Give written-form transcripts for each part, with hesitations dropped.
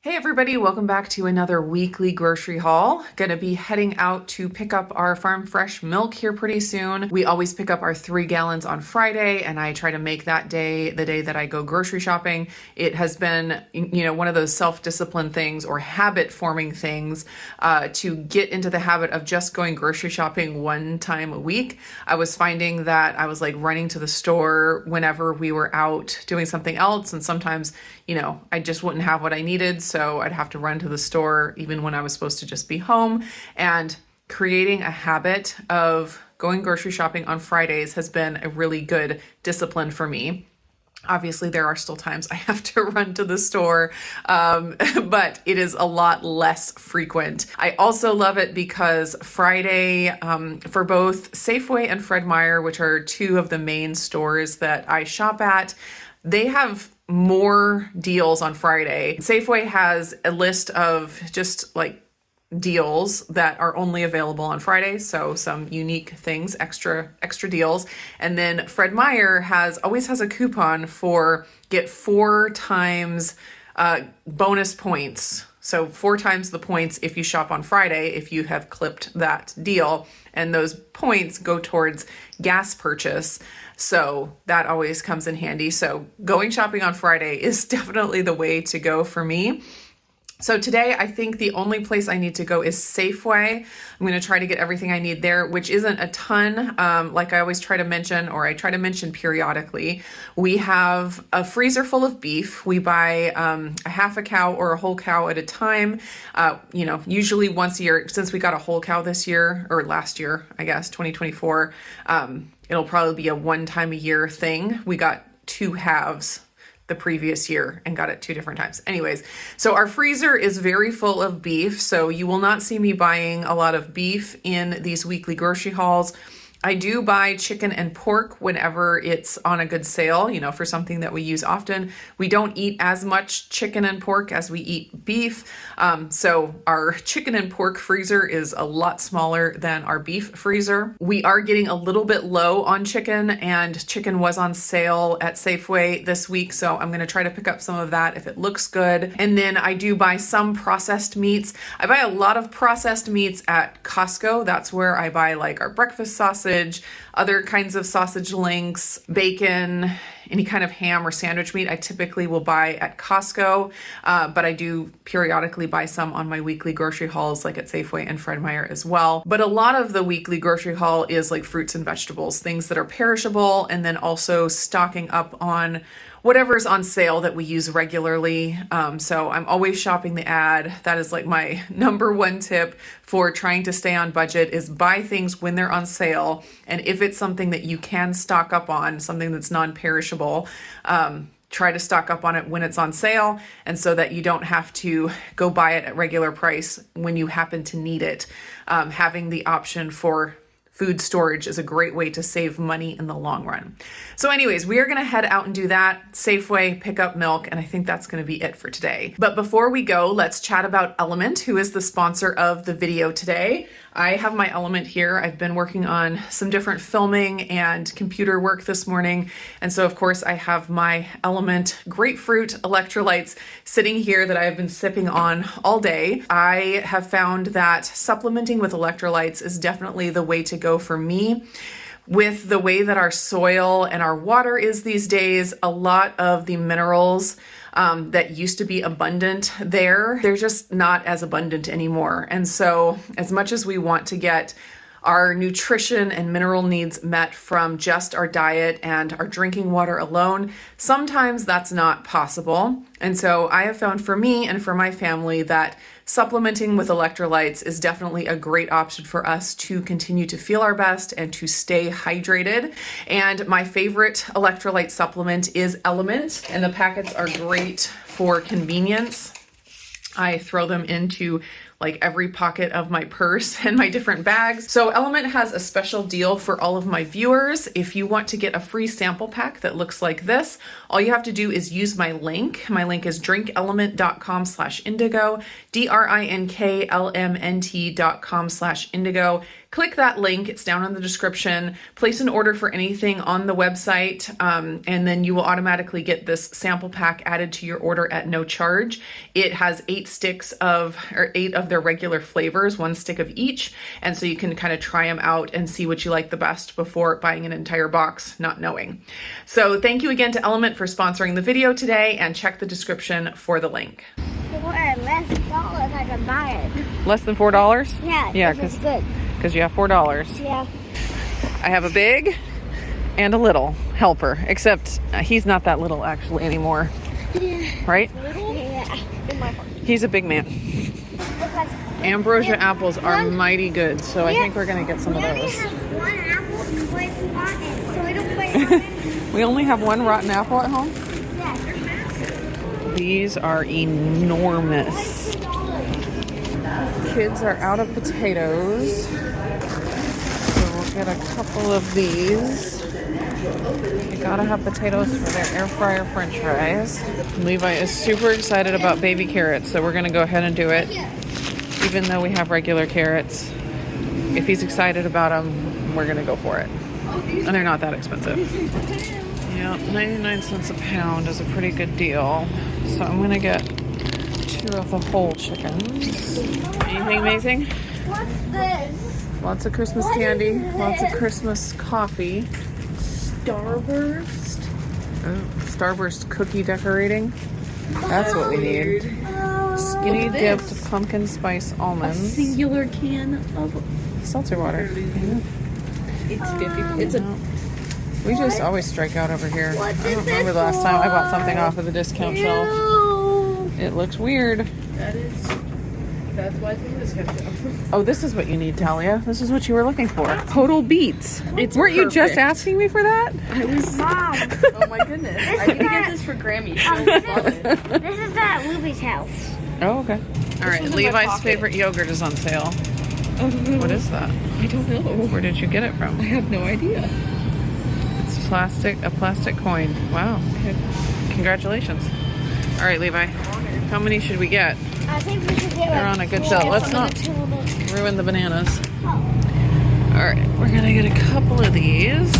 Hey everybody, welcome back to another weekly grocery haul. Gonna be heading out to pick up our farm fresh milk here pretty soon. We always pick up our 3 gallons on Friday, and I try to make that day the day that I go grocery shopping. It has been, one of those self-discipline things or habit-forming things to get into the habit of just going grocery shopping one time a week. I was finding that I was like running to the store whenever we were out doing something else, and sometimes I just wouldn't have what I needed, so I'd have to run to the store even when I was supposed to just be home. And creating a habit of going grocery shopping on Fridays has been a really good discipline for me. Obviously, there are still times I have to run to the store, but it is a lot less frequent. I also love it because Friday, for both Safeway and Fred Meyer, which are two of the main stores that I shop at, they have more deals on Friday. Safeway has a list of just like deals that are only available on Friday, so some unique things, extra deals. And then Fred Meyer always has a coupon for get 4 times bonus points. So 4 times the points if you shop on Friday, if you have clipped that deal, and those points go towards gas purchase. So that always comes in handy. So going shopping on Friday is definitely the way to go for me. So today, I think the only place I need to go is Safeway. I'm going to try to get everything I need there, which isn't a ton. Like I always try to mention, or I try to mention periodically, we have a freezer full of beef. We buy a half a cow or a whole cow at a time, usually once a year. Since we got a whole cow this year, or last year, I guess, 2024, it'll probably be a one time a year thing. We got 2 halves the previous year and got it 2 different times. Anyways, so our freezer is very full of beef, so you will not see me buying a lot of beef in these weekly grocery hauls. I do buy chicken and pork whenever it's on a good sale, for something that we use often. We don't eat as much chicken and pork as we eat beef. So our chicken and pork freezer is a lot smaller than our beef freezer. We are getting a little bit low on chicken, and chicken was on sale at Safeway this week. So I'm going to try to pick up some of that if it looks good. And then I do buy some processed meats. I buy a lot of processed meats at Costco. That's where I buy like our breakfast sausage, other kinds of sausage links, bacon, any kind of ham or sandwich meat I typically will buy at Costco, but I do periodically buy some on my weekly grocery hauls like at Safeway and Fred Meyer as well. But a lot of the weekly grocery haul is like fruits and vegetables, things that are perishable, and then also stocking up on whatever's on sale that we use regularly. So I'm always shopping the ad. That is like my number one tip for trying to stay on budget, is buy things when they're on sale. And if it's something that you can stock up on, something that's non-perishable, try to stock up on it when it's on sale, and so that you don't have to go buy it at regular price when you happen to need it. Having the option for food storage is a great way to save money in the long run. So anyways, we are going to head out and do that. Safeway, pick up milk, and I think that's going to be it for today. But before we go, let's chat about Element, who is the sponsor of the video today. I have my Element here. I've been working on some different filming and computer work this morning. And so of course I have my Element grapefruit electrolytes sitting here that I have been sipping on all day. I have found that supplementing with electrolytes is definitely the way to go for me. With the way that our soil and our water is these days, a lot of the minerals that used to be abundant they're just not as abundant anymore. And so as much as we want to get our nutrition and mineral needs met from just our diet and our drinking water alone, sometimes that's not possible. And so I have found for me and for my family that supplementing with electrolytes is definitely a great option for us to continue to feel our best and to stay hydrated. And my favorite electrolyte supplement is Element, and the packets are great for convenience. I throw them into like every pocket of my purse and my different bags. So Element has a special deal for all of my viewers. If you want to get a free sample pack that looks like this, all you have to do is use my link. My link is drinkelement.com/indigo, drinklmnt.com/indigo. click that link. It's down in the description. Place an order for anything on the website, and then you will automatically get this sample pack added to your order at no charge. It has 8 of their regular flavors, 1 stick of each, and so you can kind of try them out and see what you like the best before buying an entire box, not knowing. So thank you again to Element for sponsoring the video today, and check the description for the link. For less dollars, I can buy it. Less than $4? Yeah, because it's good. Because you have $4. Yeah. I have a big and a little helper, except he's not that little actually anymore. Yeah. Right? Yeah. In my heart. He's a big man. Ambrosia apples are mighty good, so I think we're going to get some of those. We only have 1 apple, but it's rotten, so we don't put it on. We only have 1 rotten apple at home? Yeah, they're massive. These are enormous. Kids are out of potatoes, so we'll get a couple of these. You gotta have potatoes for their air fryer french fries. Levi is super excited about baby carrots, so we're gonna go ahead and do it. Even though we have regular carrots, if he's excited about them, we're gonna go for it. And they're not that expensive. Yeah, 99 cents a pound is a pretty good deal. So I'm gonna get 2 of the whole chickens. Anything amazing? What's this? Lots of Christmas candy, lots of Christmas coffee. Starburst. Oh, Starburst cookie decorating. That's what we need. Skinny this. dipped pumpkin spice almonds. A singular can of Seltzer water. Yeah. it's 50. It's a We just always strike out over here. What I is don't remember this the last time I bought for? something off of the discount shelf. Ew. It looks weird. that's why it's in this country. Oh, this is what you need, Talia. This is what you were looking for. Total beets. Weren't you just perfect. asking me for that? I was. Mom, Oh my goodness! I need to get this for Grammy. She'll love it. this is at Luby's house. Oh, okay. All right, one's in my Levi's pocket. favorite yogurt is on sale. What is that? I don't know. Where did you get it from? I have no idea. It's a plastic coin. Wow. Okay. Congratulations. All right, Levi. How many should we get? I think we should get They're on a good sale. Let's not ruin the bananas. All right, we're gonna get a couple of these.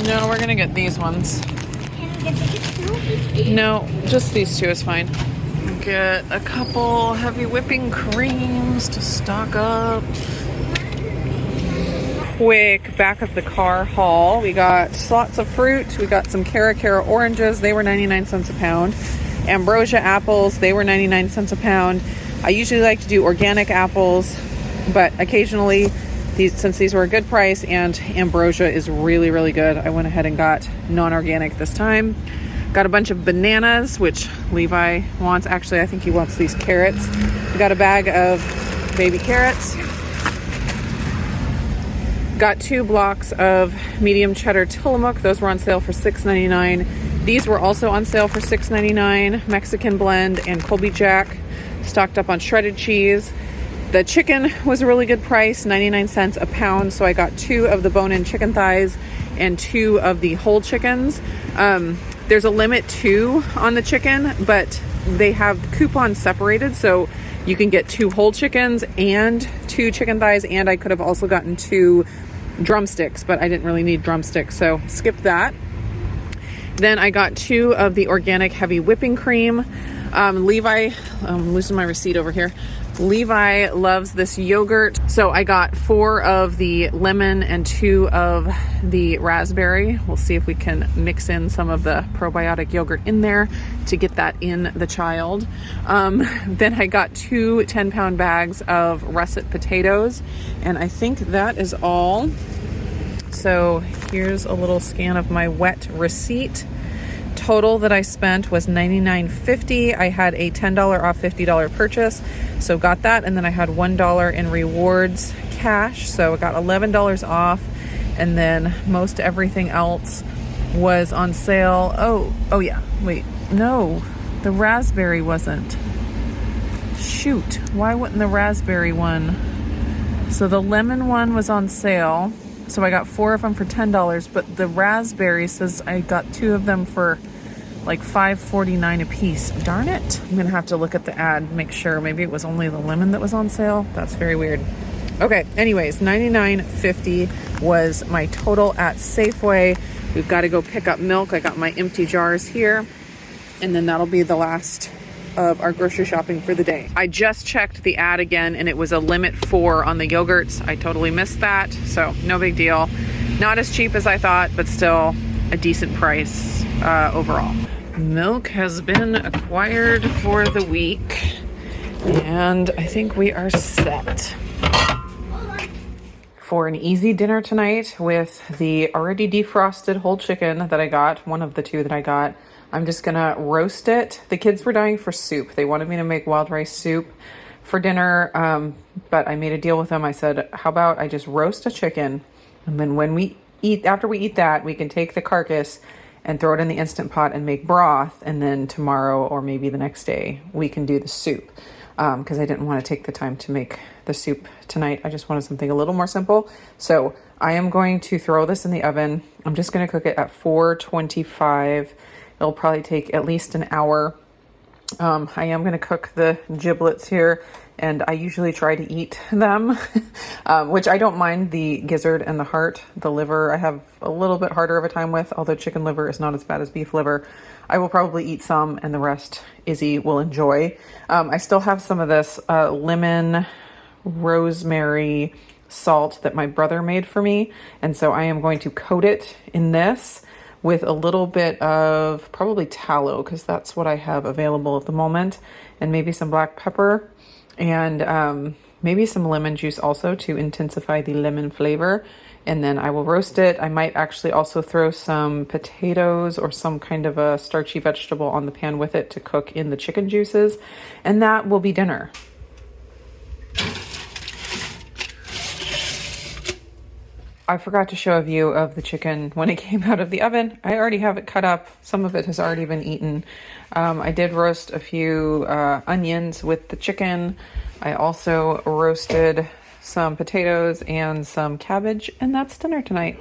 No, we're gonna get these ones. No, just these 2 is fine. Get a couple heavy whipping creams to stock up. Quick back of the car haul. We got lots of fruit. We got some Cara oranges. They were 99 cents a pound. Ambrosia apples. They were 99 cents a pound. I usually like to do organic apples, but occasionally, since these were a good price and Ambrosia is really, really good, I went ahead and got non-organic this time. Got a bunch of bananas, which Levi wants. Actually, I think he wants these carrots. We got a bag of baby carrots. Got 2 blocks of medium cheddar Tillamook. Those were on sale for $6.99. These were also on sale for $6.99. Mexican blend and Colby Jack. Stocked up on shredded cheese. The chicken was a really good price, 99 cents a pound. So I got 2 of the bone-in chicken thighs and 2 of the whole chickens. There's a limit too on the chicken, but they have coupons separated. So you can get 2 whole chickens and 2 chicken thighs. And I could have also gotten 2 drumsticks, but I didn't really need drumsticks, so skip that. Then I got 2 of the organic heavy whipping cream. Levi, I'm losing my receipt over here. Levi loves this yogurt, so I got 4 of the lemon and 2 of the raspberry. We'll see if we can mix in some of the probiotic yogurt in there to get that in the child. Then I got 2 10-pound bags of russet potatoes, and I think that is all. So here's a little scan of my wet receipt. Total that I spent was $99.50. I had a $10 off $50 purchase, so got that, and then I had $1 in rewards cash, so I got $11 off, and then most everything else was on sale. Oh yeah, wait, no, the raspberry wasn't. Shoot, why wouldn't the raspberry one? So the lemon one was on sale, so I got 4 of them for $10, but the raspberry says I got 2 of them for like $5.49 a piece. Darn it. I'm gonna have to look at the ad, make sure. Maybe it was only the lemon that was on sale. That's very weird. Okay, anyways, $99.50 was my total at Safeway. We've got to go pick up milk. I got my empty jars here, and then that'll be the last of our grocery shopping for the day. I just checked the ad again, and it was a limit 4 on the yogurts. I totally missed that, so no big deal. Not as cheap as I thought, but still a decent price overall. Milk has been acquired for the week, and I think we are set for an easy dinner tonight with the already defrosted whole chicken that I got, one of the 2 that I got. I'm just gonna roast it. The kids were dying for soup. They wanted me to make wild rice soup for dinner, but I made a deal with them. I said, how about I just roast a chicken, and then after we eat that, we can take the carcass and throw it in the Instant Pot and make broth, and then tomorrow or maybe the next day we can do the soup, because I didn't want to take the time to make the soup tonight. I just wanted something a little more simple. So I am going to throw this in the oven. I'm just going to cook it at 425. It'll probably take at least an hour. I am going to cook the giblets here, and I usually try to eat them, which I don't mind the gizzard and the heart. The liver I have a little bit harder of a time with, although chicken liver is not as bad as beef liver. I will probably eat some, and the rest Izzy will enjoy. I still have some of this lemon rosemary salt that my brother made for me, and so I am going to coat it in this with a little bit of probably tallow, because that's what I have available at the moment, and maybe some black pepper, and maybe some lemon juice also to intensify the lemon flavor. And then I will roast it. I might actually also throw some potatoes or some kind of a starchy vegetable on the pan with it to cook in the chicken juices, and that will be dinner. I forgot to show a view of the chicken when it came out of the oven. I already have it cut up. Some of it has already been eaten. I did roast a few onions with the chicken. I also roasted some potatoes and some cabbage, and that's dinner tonight.